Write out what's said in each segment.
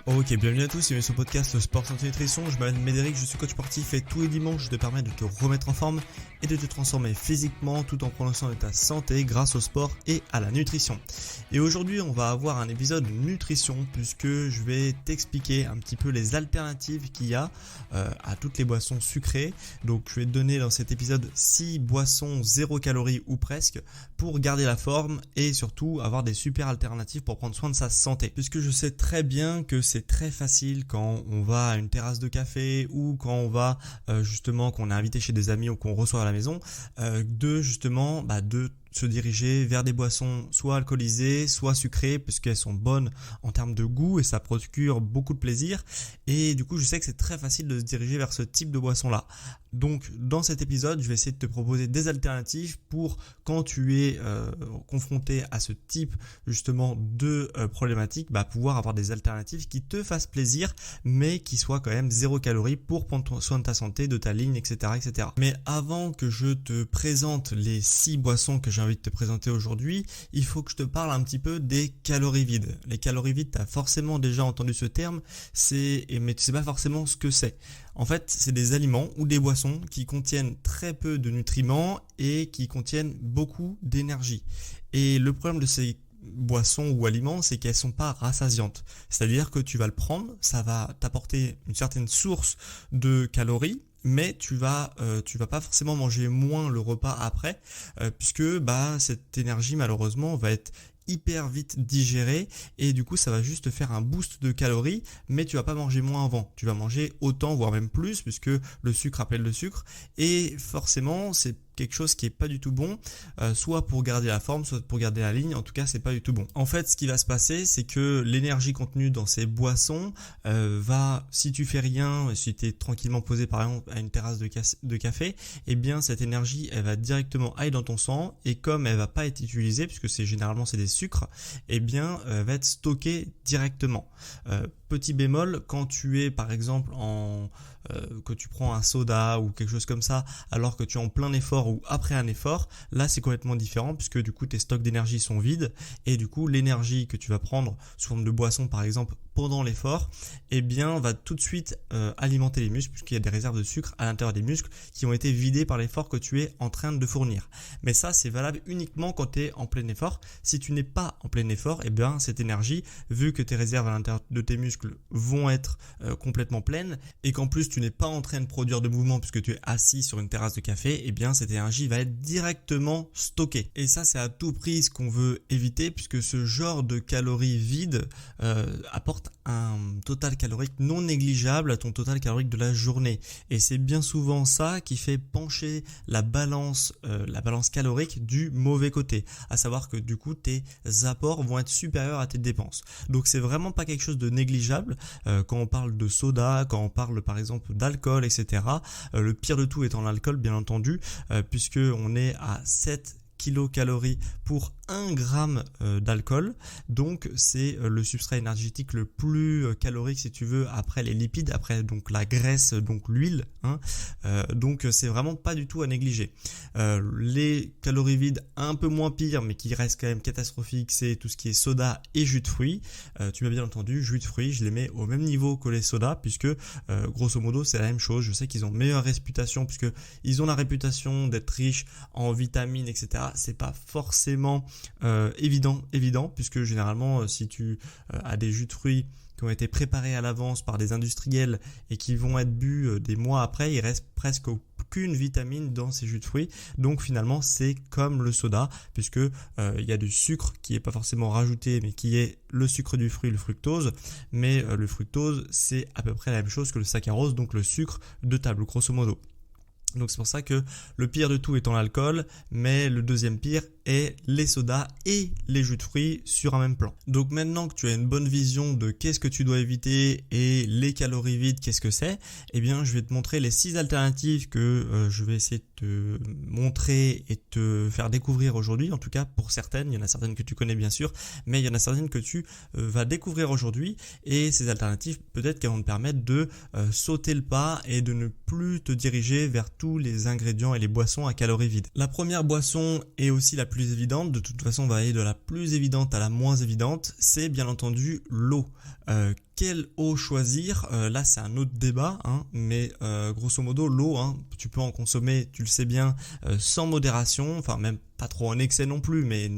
Ok, bienvenue à tous, bienvenue sur le podcast Sport Santé Nutrition. Je m'appelle Médéric, je suis coach sportif et tous les dimanches je te permets de te remettre en forme et de te transformer physiquement tout en prenant soin de ta santé grâce au sport et à la nutrition. Et aujourd'hui on va avoir un épisode nutrition puisque je vais t'expliquer un petit peu les alternatives qu'il y a à toutes les boissons sucrées. Donc je vais te donner dans cet épisode 6 boissons 0 calories ou presque pour garder la forme et surtout avoir des super alternatives pour prendre soin de sa santé. Puisque je sais très bien que c'est très facile quand on va à une terrasse de café ou quand on va justement qu'on est invité chez des amis ou qu'on reçoit à la maison de se diriger vers des boissons soit alcoolisées, soit sucrées, puisqu'elles sont bonnes en termes de goût et ça procure beaucoup de plaisir. Et du coup, je sais que c'est très facile de se diriger vers ce type de boisson-là. Donc, dans cet épisode, je vais essayer de te proposer des alternatives pour quand tu es confronté à ce type justement de problématique, pouvoir avoir des alternatives qui te fassent plaisir, mais qui soient quand même 0 calories pour prendre soin de ta santé, de ta ligne, etc., etc. Mais avant que je te présente les 6 boissons que j'ai envie de te présenter aujourd'hui, il faut que je te parle un petit peu des calories vides. Les calories vides, tu as forcément déjà entendu ce terme, mais tu sais pas forcément ce que c'est. En fait, c'est des aliments ou des boissons qui contiennent très peu de nutriments et qui contiennent beaucoup d'énergie. Et le problème de ces boissons ou aliments, c'est qu'elles sont pas rassasiantes. C'est-à-dire que tu vas le prendre, ça va t'apporter une certaine source de calories, mais tu vas pas forcément manger moins le repas après, puisque cette énergie malheureusement va être hyper vite digérée et du coup ça va juste te faire un boost de calories, mais tu vas pas manger moins avant, tu vas manger autant voire même plus puisque le sucre appelle le sucre et forcément c'est quelque chose qui est pas du tout bon, soit pour garder la forme, soit pour garder la ligne, en tout cas c'est pas du tout bon. En fait ce qui va se passer c'est que l'énergie contenue dans ces boissons si tu fais rien, si tu es tranquillement posé par exemple à une terrasse de café, eh bien cette énergie elle va directement aller dans ton sang et comme elle va pas être utilisée puisque c'est des sucres, eh bien elle va être stockée directement. Petit bémol, quand tu es par exemple que tu prends un soda ou quelque chose comme ça alors que tu es en plein effort ou après un effort, là c'est complètement différent puisque du coup tes stocks d'énergie sont vides et du coup l'énergie que tu vas prendre sous forme de boisson par exemple pendant l'effort, eh bien va tout de suite alimenter les muscles puisqu'il y a des réserves de sucre à l'intérieur des muscles qui ont été vidées par l'effort que tu es en train de fournir. Mais ça c'est valable uniquement quand tu es en plein effort. Si tu n'es pas en plein effort, eh bien cette énergie, vu que tes réserves à l'intérieur de tes muscles vont être complètement pleines et qu'en plus tu n'es pas en train de produire de mouvement puisque tu es assis sur une terrasse de café, eh bien cette énergie va être directement stockée. Et ça c'est à tout prix ce qu'on veut éviter puisque ce genre de calories vides apporte un total calorique non négligeable à ton total calorique de la journée. Et c'est bien souvent ça qui fait pencher la balance calorique du mauvais côté. À savoir que du coup tes apports vont être supérieurs à tes dépenses. Donc c'est vraiment pas quelque chose de négligeable quand on parle de soda, quand on parle par exemple d'alcool, etc. Le pire de tout étant l'alcool bien entendu, puisque on est à 7 kilocalories pour 1 gramme d'alcool, donc c'est le substrat énergétique le plus calorique si tu veux après les lipides, après donc la graisse, donc l'huile, donc c'est vraiment pas du tout à négliger. Les calories vides un peu moins pires mais qui restent quand même catastrophiques, c'est tout ce qui est soda et jus de fruits. Tu m'as bien entendu, jus de fruits je les mets au même niveau que les sodas puisque grosso modo c'est la même chose. Je sais qu'ils ont meilleure réputation puisque ils ont la réputation d'être riches en vitamines, etc. C'est pas forcément évident puisque généralement si tu as des jus de fruits qui ont été préparés à l'avance par des industriels et qui vont être bu des mois après, il reste presque aucune vitamine dans ces jus de fruits. Donc finalement c'est comme le soda puisque il y a du sucre qui est pas forcément rajouté mais qui est le sucre du fruit, le fructose. Mais le fructose c'est à peu près la même chose que le saccharose, donc le sucre de table grosso modo. Donc c'est pour ça que le pire de tout étant l'alcool, mais le deuxième pire et les sodas et les jus de fruits sur un même plan. Donc maintenant que tu as une bonne vision de qu'est-ce que tu dois éviter et les calories vides, qu'est-ce que c'est, eh bien je vais te montrer les 6 alternatives que je vais essayer de te montrer et te faire découvrir aujourd'hui. En tout cas pour certaines, il y en a certaines que tu connais bien sûr, mais il y en a certaines que tu vas découvrir aujourd'hui, et ces alternatives peut-être qu'elles vont te permettre de sauter le pas et de ne plus te diriger vers tous les ingrédients et les boissons à calories vides. La première boisson est aussi la plus évidente, de toute façon on va aller de la plus évidente à la moins évidente, c'est bien entendu l'eau. Quelle eau choisir? Là c'est un autre débat, mais grosso modo l'eau, tu peux en consommer, tu le sais bien, sans modération, enfin même pas trop en excès non plus, mais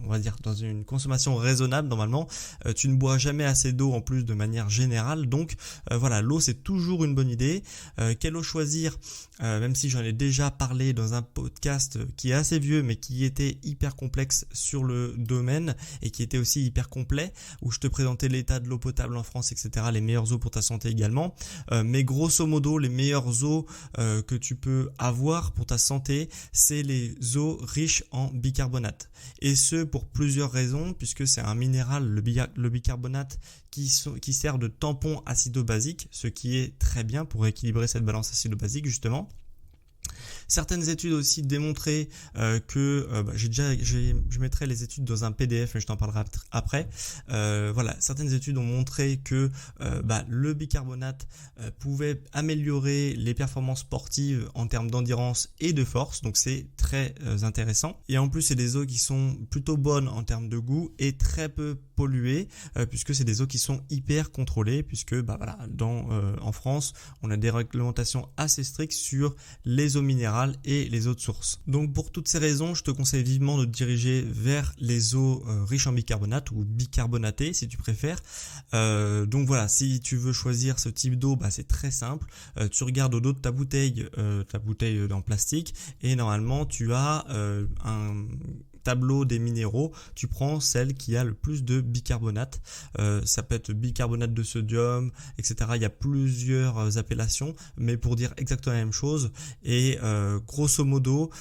on va dire dans une consommation raisonnable normalement. Tu ne bois jamais assez d'eau en plus de manière générale, donc voilà, l'eau c'est toujours une bonne idée. Quelle eau choisir? Même si j'en ai déjà parlé dans un podcast qui est assez vieux mais qui était hyper complexe sur le domaine et qui était aussi hyper complet, où je te présentais l'état de l'eau potable en France, etc., les meilleures eaux pour ta santé également. Mais grosso modo, les meilleures eaux que tu peux avoir pour ta santé, c'est les eaux riches en bicarbonate. Et ce pour plusieurs raisons, puisque c'est un minéral, le bicarbonate, qui sert de tampon acido-basique, ce qui est très bien pour équilibrer cette balance acido-basique justement. Certaines études aussi démontré que je mettrai les études dans un PDF, mais je t'en parlerai après. Voilà, certaines études ont montré que le bicarbonate pouvait améliorer les performances sportives en termes d'endurance et de force, donc c'est très intéressant. Et en plus, c'est des eaux qui sont plutôt bonnes en termes de goût et très peu polluées, puisque c'est des eaux qui sont hyper contrôlées, puisque en France, on a des réglementations assez strictes sur les eaux minérales et les eaux de source. Donc pour toutes ces raisons, je te conseille vivement de te diriger vers les eaux riches en bicarbonate ou bicarbonatées si tu préfères. Donc voilà, si tu veux choisir ce type d'eau, c'est très simple. Tu regardes au dos de ta bouteille en plastique, et normalement tu as un tableau des minéraux, tu prends celle qui a le plus de bicarbonate. Ça peut être bicarbonate de sodium, etc. Il y a plusieurs appellations, mais pour dire exactement la même chose. Et grosso modo,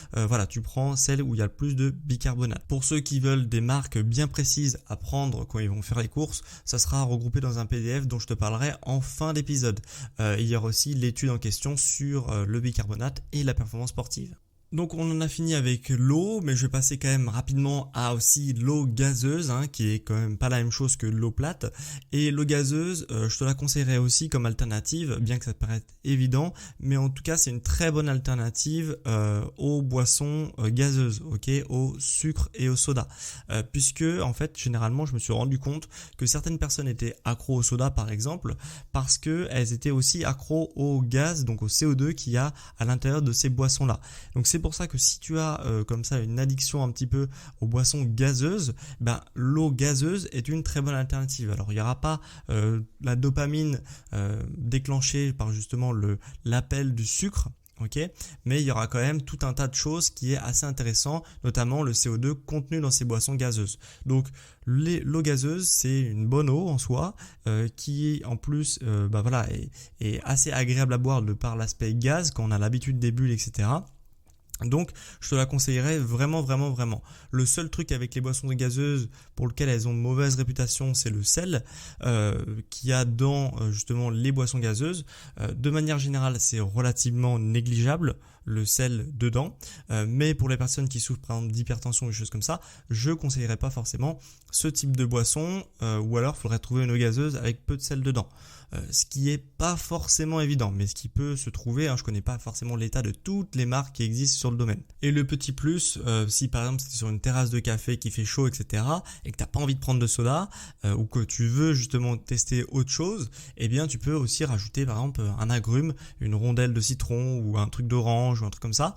tu prends celle où il y a le plus de bicarbonate. Pour ceux qui veulent des marques bien précises à prendre quand ils vont faire les courses, ça sera regroupé dans un PDF dont je te parlerai en fin d'épisode. Il y aura aussi l'étude en question sur le bicarbonate et la performance sportive. Donc on en a fini avec l'eau, mais je vais passer quand même rapidement à aussi l'eau gazeuse, qui est quand même pas la même chose que l'eau plate. Et l'eau gazeuse, je te la conseillerais aussi comme alternative, bien que ça te paraisse évident, mais en tout cas c'est une très bonne alternative aux boissons gazeuses, au sucre et au soda. Puisque en fait généralement je me suis rendu compte que certaines personnes étaient accros au soda par exemple, parce que elles étaient aussi accros au gaz, donc au CO2 qu'il y a à l'intérieur de ces boissons-là. Donc c'est pour ça que si tu as comme ça une addiction un petit peu aux boissons gazeuses, l'eau gazeuse est une très bonne alternative. Alors il n'y aura pas la dopamine déclenchée par justement l'appel du sucre, mais il y aura quand même tout un tas de choses qui est assez intéressant, notamment le CO2 contenu dans ces boissons gazeuses. Donc l'eau gazeuse, c'est une bonne eau en soi qui en plus est assez agréable à boire de par l'aspect gaz quand on a l'habitude des bulles, etc. Donc je te la conseillerais vraiment. Le seul truc avec les boissons gazeuses pour lequel elles ont une mauvaise réputation, c'est le sel qu'il y a dans justement les boissons gazeuses. De manière générale, c'est relativement négligeable le sel dedans, mais pour les personnes qui souffrent par exemple d'hypertension ou des choses comme ça, je conseillerais pas forcément ce type de boisson, ou alors il faudrait trouver une eau gazeuse avec peu de sel dedans. Ce qui est pas forcément évident, mais ce qui peut se trouver, je connais pas forcément l'état de toutes les marques qui existent sur le domaine. Et le petit plus, si par exemple c'est sur une terrasse de café qui fait chaud, etc., et que t'as pas envie de prendre de soda, ou que tu veux justement tester autre chose, eh bien tu peux aussi rajouter par exemple un agrume, une rondelle de citron ou un truc d'orange ou un truc comme ça,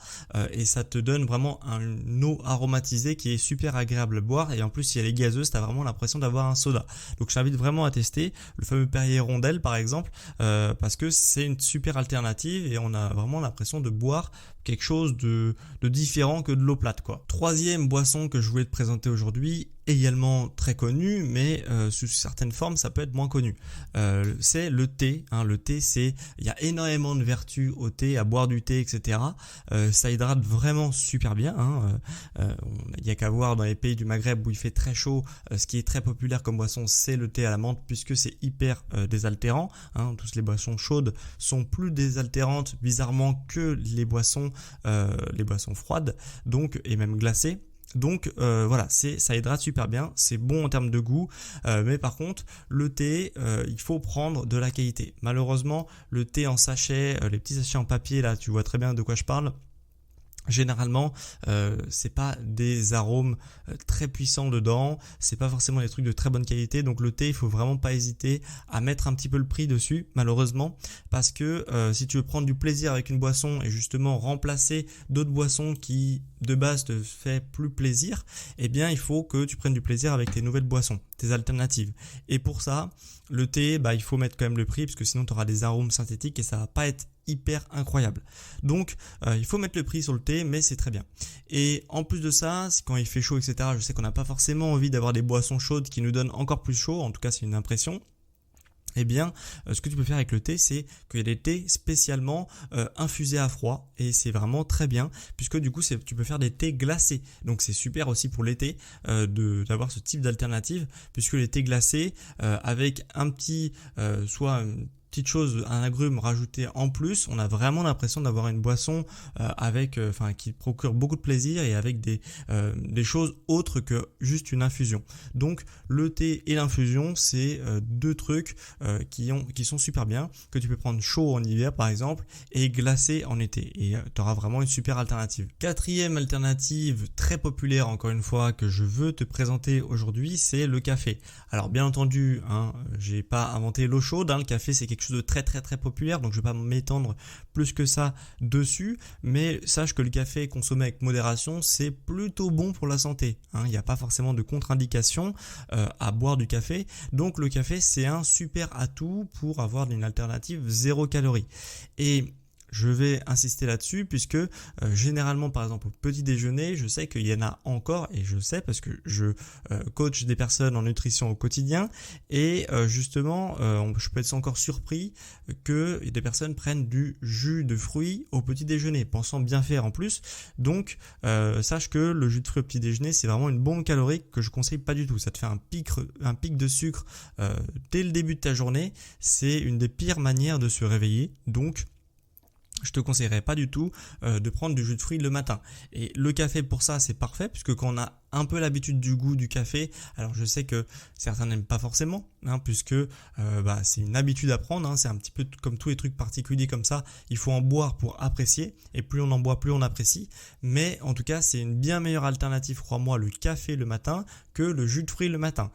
et ça te donne vraiment une eau aromatisée qui est super agréable à boire, et en plus si elle est gazeuse, t'as vraiment l'impression d'avoir un soda. Donc je t'invite vraiment à tester le fameux Perrier Rondelle par exemple, parce que c'est une super alternative et on a vraiment l'impression de boire quelque chose de différent que de l'eau plate, quoi. Troisième boisson que je voulais te présenter aujourd'hui également très connu, mais sous certaines formes ça peut être moins connu. C'est le thé. Le thé, il y a énormément de vertus au thé, à boire du thé, etc. Ça hydrate vraiment super bien. Il y a qu'à voir dans les pays du Maghreb où il fait très chaud, ce qui est très populaire comme boisson, c'est le thé à la menthe, puisque c'est hyper désaltérant. Toutes les boissons chaudes sont plus désaltérantes bizarrement que les boissons froides, donc, et même glacées. Donc voilà, ça hydrate super bien, c'est bon en termes de goût, mais par contre le thé, il faut prendre de la qualité. Malheureusement, le thé en sachet, les petits sachets en papier là, tu vois très bien de quoi je parle. Généralement, c'est pas des arômes très puissants dedans, c'est pas forcément des trucs de très bonne qualité. Donc le thé, il faut vraiment pas hésiter à mettre un petit peu le prix dessus, malheureusement, parce que si tu veux prendre du plaisir avec une boisson et justement remplacer d'autres boissons qui de base te fait plus plaisir, eh bien il faut que tu prennes du plaisir avec tes nouvelles boissons, tes alternatives. Et pour ça, le thé, il faut mettre quand même le prix, parce que sinon tu auras des arômes synthétiques et ça va pas être hyper incroyable. Donc il faut mettre le prix sur le thé, mais c'est très bien. Et en plus de ça, quand il fait chaud, etc., je sais qu'on n'a pas forcément envie d'avoir des boissons chaudes qui nous donnent encore plus chaud, en tout cas c'est une impression. Eh bien, ce que tu peux faire avec le thé, c'est qu'il y a des thés spécialement infusés à froid, et c'est vraiment très bien, puisque du coup tu peux faire des thés glacés. Donc c'est super aussi pour l'été d'avoir ce type d'alternative, puisque les thés glacés avec un petit soit une petite chose, un agrume rajouté en plus, on a vraiment l'impression d'avoir une boisson qui procure beaucoup de plaisir et avec des choses autres que juste une infusion. Donc le thé et l'infusion, c'est deux trucs qui sont super bien, que tu peux prendre chaud en hiver par exemple et glacé en été, et tu auras vraiment une super alternative. Quatrième alternative très populaire, encore une fois, que je veux te présenter aujourd'hui, c'est le café. Alors bien entendu, j'ai pas inventé l'eau chaude, le café c'est quelque chose de très très très populaire, donc je vais pas m'étendre plus que ça dessus, mais sache que le café consommé avec modération, c'est plutôt bon pour la santé. Il n'y a pas forcément de contre-indication à boire du café, donc le café c'est un super atout pour avoir une alternative 0 calories. Et je vais insister là-dessus puisque généralement, par exemple au petit déjeuner, je sais qu'il y en a encore, et je sais parce que je coach des personnes en nutrition au quotidien, et justement je peux être encore surpris que des personnes prennent du jus de fruits au petit déjeuner, pensant bien faire en plus. Donc sache que le jus de fruits au petit déjeuner, c'est vraiment une bombe calorique que je conseille pas du tout. Ça te fait un pic de sucre dès le début de ta journée, c'est une des pires manières de se réveiller, donc je te conseillerais pas du tout de prendre du jus de fruits le matin. Et le café pour ça c'est parfait, puisque quand on a un peu l'habitude du goût du café, alors je sais que certains n'aiment pas forcément, puisque c'est une habitude à prendre, c'est un petit peu comme tous les trucs particuliers comme ça, il faut en boire pour apprécier, et plus on en boit plus on apprécie, mais en tout cas c'est une bien meilleure alternative, crois-moi, le café le matin que le jus de fruits le matin,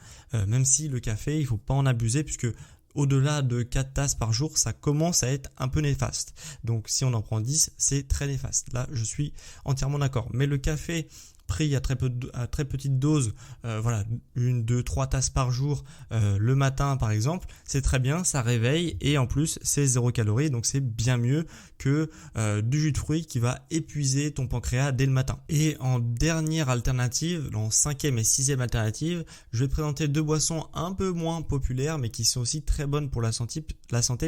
même si le café il faut pas en abuser, puisque au-delà de 4 tasses par jour, ça commence à être un peu néfaste. Donc si on en prend 10, c'est très néfaste. Là, je suis entièrement d'accord. Mais le café pris à très petite dose, 1, 2, 3 tasses par jour le matin par exemple, c'est très bien, ça réveille, et en plus c'est 0 calories, donc c'est bien mieux que du jus de fruits qui va épuiser ton pancréas dès le matin. Et en dernière alternative, en 5e et 6e alternative, je vais te présenter deux boissons un peu moins populaires mais qui sont aussi très bonnes pour la santé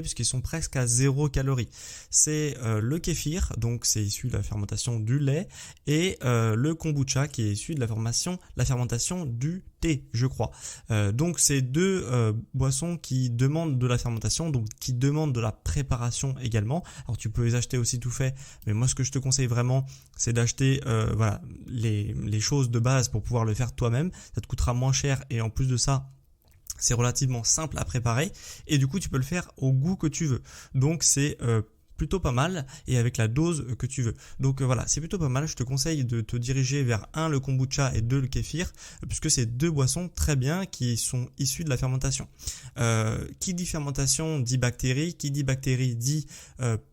puisqu'ils sont presque à 0 calories. C'est le kéfir, donc c'est issu de la fermentation du lait, et le kombucha qui est issu de la fermentation du thé, je crois. Donc c'est deux boissons qui demandent de la fermentation, donc qui demandent de la préparation également. Alors tu peux les acheter aussi tout fait, mais moi ce que je te conseille vraiment, c'est d'acheter les choses de base pour pouvoir le faire toi-même. Ça te coûtera moins cher, et en plus de ça, c'est relativement simple à préparer, et du coup tu peux le faire au goût que tu veux. Donc c'est plutôt pas mal, et avec la dose que tu veux. Donc voilà, c'est plutôt pas mal. Je te conseille de te diriger vers le kombucha, et le kéfir, puisque c'est deux boissons très bien qui sont issues de la fermentation. Qui dit fermentation dit bactéries, qui dit bactéries dit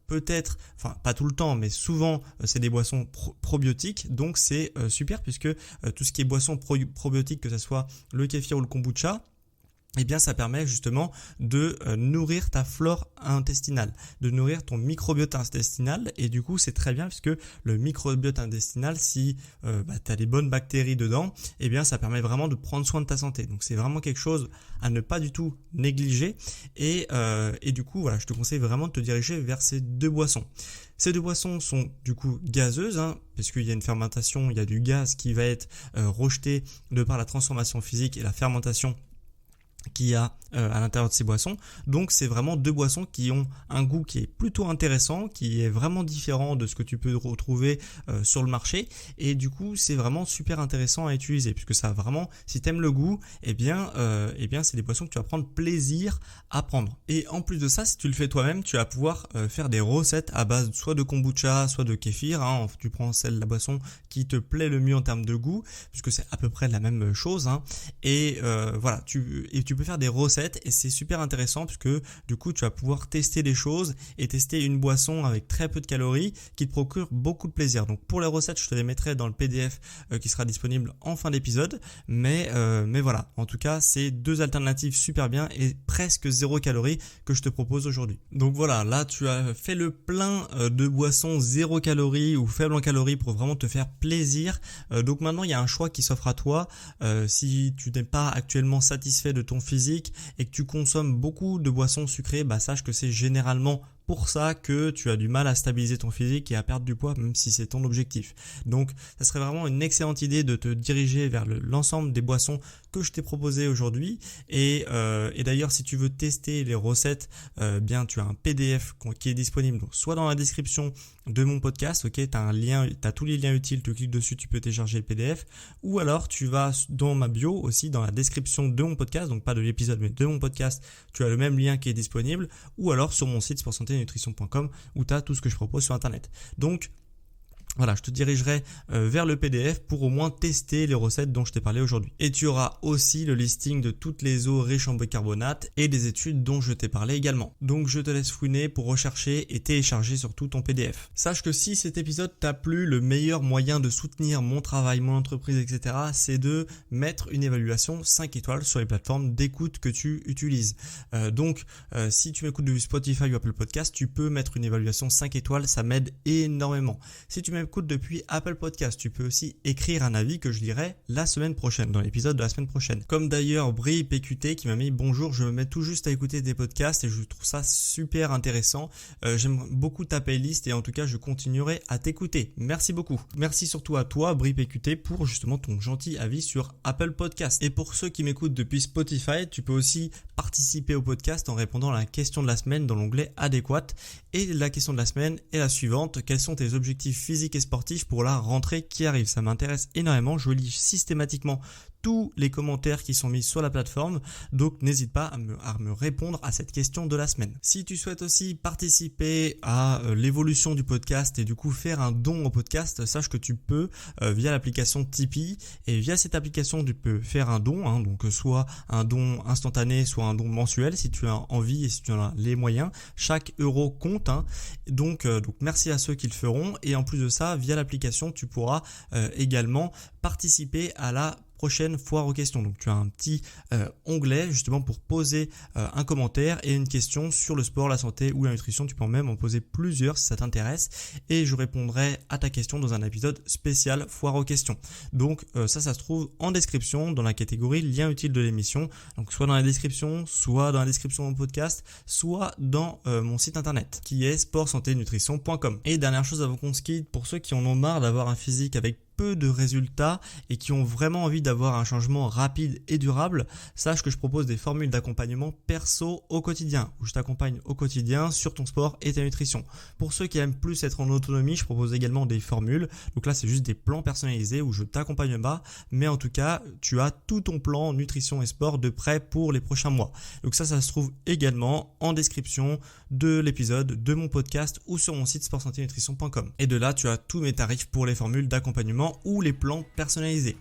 peut-être, pas tout le temps, mais souvent c'est des boissons probiotiques, donc c'est super, puisque tout ce qui est boisson probiotique, que ce soit le kéfir ou le kombucha, eh bien ça permet justement de nourrir ta flore intestinale, de nourrir ton microbiote intestinal, et du coup c'est très bien puisque le microbiote intestinal, si tu as des bonnes bactéries dedans, eh bien ça permet vraiment de prendre soin de ta santé. Donc c'est vraiment quelque chose à ne pas du tout négliger, et du coup voilà, je te conseille vraiment de te diriger vers ces deux boissons. Ces deux boissons sont du coup gazeuses, parce qu'il y a une fermentation, il y a du gaz qui va être rejeté de par la transformation physique et la fermentation qu'il y a à l'intérieur de ces boissons. Donc c'est vraiment deux boissons qui ont un goût qui est plutôt intéressant, qui est vraiment différent de ce que tu peux retrouver sur le marché, et du coup c'est vraiment super intéressant à utiliser, puisque ça vraiment, si tu aimes le goût, eh bien c'est des boissons que tu vas prendre plaisir à prendre. Et en plus de ça, si tu le fais toi-même, tu vas pouvoir faire des recettes à base soit de kombucha, soit de kéfir, tu prends la boisson qui te plaît le mieux en termes de goût, puisque c'est à peu près la même chose, et voilà, tu peux faire des recettes, et c'est super intéressant puisque du coup tu vas pouvoir tester des choses et tester une boisson avec très peu de calories qui te procure beaucoup de plaisir. Donc pour les recettes, je te les mettrai dans le PDF qui sera disponible en fin d'épisode, mais voilà, en tout cas c'est deux alternatives super bien et presque 0 calories que je te propose aujourd'hui. Donc voilà, là tu as fait le plein de boissons 0 calories ou faibles en calories pour vraiment te faire plaisir. Donc maintenant il y a un choix qui s'offre à toi. Si tu n'es pas actuellement satisfait de ton physique et que tu consommes beaucoup de boissons sucrées, sache que c'est généralement pour ça que tu as du mal à stabiliser ton physique et à perdre du poids, même si c'est ton objectif. Donc ça serait vraiment une excellente idée de te diriger vers l'ensemble des boissons que je t'ai proposées aujourd'hui, et d'ailleurs si tu veux tester les recettes, bien tu as un PDF qui est disponible, donc soit dans la description de mon podcast, ok, tu as un lien, tu as tous les liens utiles, tu cliques dessus, tu peux télécharger le PDF, ou alors tu vas dans ma bio aussi, dans la description de mon podcast, donc pas de l'épisode mais de mon podcast, tu as le même lien qui est disponible, ou alors sur mon site sportsanténutrition.com où tu as tout ce que je propose sur internet. Donc voilà, je te dirigerai vers le PDF pour au moins tester les recettes dont je t'ai parlé aujourd'hui. Et tu auras aussi le listing de toutes les eaux riches en bicarbonate et des études dont je t'ai parlé également. Donc je te laisse fouiner pour rechercher et télécharger surtout ton PDF. Sache que si cet épisode t'a plu, le meilleur moyen de soutenir mon travail, mon entreprise, etc., c'est de mettre une évaluation 5 étoiles sur les plateformes d'écoute que tu utilises. Donc si tu m'écoutes depuis Spotify ou Apple Podcast, tu peux mettre une évaluation 5 étoiles, ça m'aide énormément. Si tu m'écoutes depuis Apple Podcast, tu peux aussi écrire un avis que je lirai la semaine prochaine, dans l'épisode de la semaine prochaine. Comme d'ailleurs Brie PQT qui m'a mis bonjour, je me mets tout juste à écouter des podcasts et je trouve ça super intéressant. J'aime beaucoup ta playlist et en tout cas je continuerai à t'écouter. Merci beaucoup. Merci surtout à toi Brie PQT pour justement ton gentil avis sur Apple Podcast. Et pour ceux qui m'écoutent depuis Spotify, tu peux aussi participer au podcast en répondant à la question de la semaine dans l'onglet adéquate. Et la question de la semaine est la suivante: quels sont tes objectifs physiques et sportifs pour la rentrée qui arrive? Ça m'intéresse énormément, je lis systématiquement tous les commentaires qui sont mis sur la plateforme, donc n'hésite pas à me répondre à cette question de la semaine. Si tu souhaites aussi participer à l'évolution du podcast et du coup faire un don au podcast, sache que tu peux via l'application Tipeee, et via cette application tu peux faire un don, donc soit un don instantané, soit un don mensuel si tu as envie et si tu en as les moyens. Chaque euro compte, donc merci à ceux qui le feront, et en plus de ça, via l'application tu pourras également participer à la prochaine foire aux questions. Donc tu as un petit onglet justement pour poser un commentaire et une question sur le sport, la santé ou la nutrition. Tu peux même en poser plusieurs si ça t'intéresse, et je répondrai à ta question dans un épisode spécial foire aux questions. Donc ça se trouve en description dans la catégorie lien utile de l'émission, donc soit dans la description, soit dans la description de mon podcast, soit dans mon site internet qui est sportsanténutrition.com. Et dernière chose avant qu'on se quitte, pour ceux qui en ont marre d'avoir un physique avec peu de résultats et qui ont vraiment envie d'avoir un changement rapide et durable, sache que je propose des formules d'accompagnement perso au quotidien, où je t'accompagne au quotidien sur ton sport et ta nutrition. Pour ceux qui aiment plus être en autonomie, je propose également des formules. Donc là, c'est juste des plans personnalisés où je t'accompagne pas, mais en tout cas, tu as tout ton plan nutrition et sport de prêt pour les prochains mois. Donc ça se trouve également en description de l'épisode de mon podcast ou sur mon site sportsanténutrition.com. Et de là, tu as tous mes tarifs pour les formules d'accompagnement ou les plans personnalisés.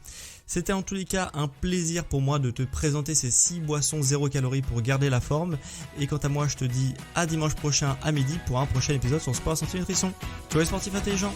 C'était en tous les cas un plaisir pour moi de te présenter ces 6 boissons 0 calories pour garder la forme. Et quant à moi, je te dis à dimanche prochain à midi pour un prochain épisode sur Sport Santé Nutrition. Ciao les sportifs intelligents!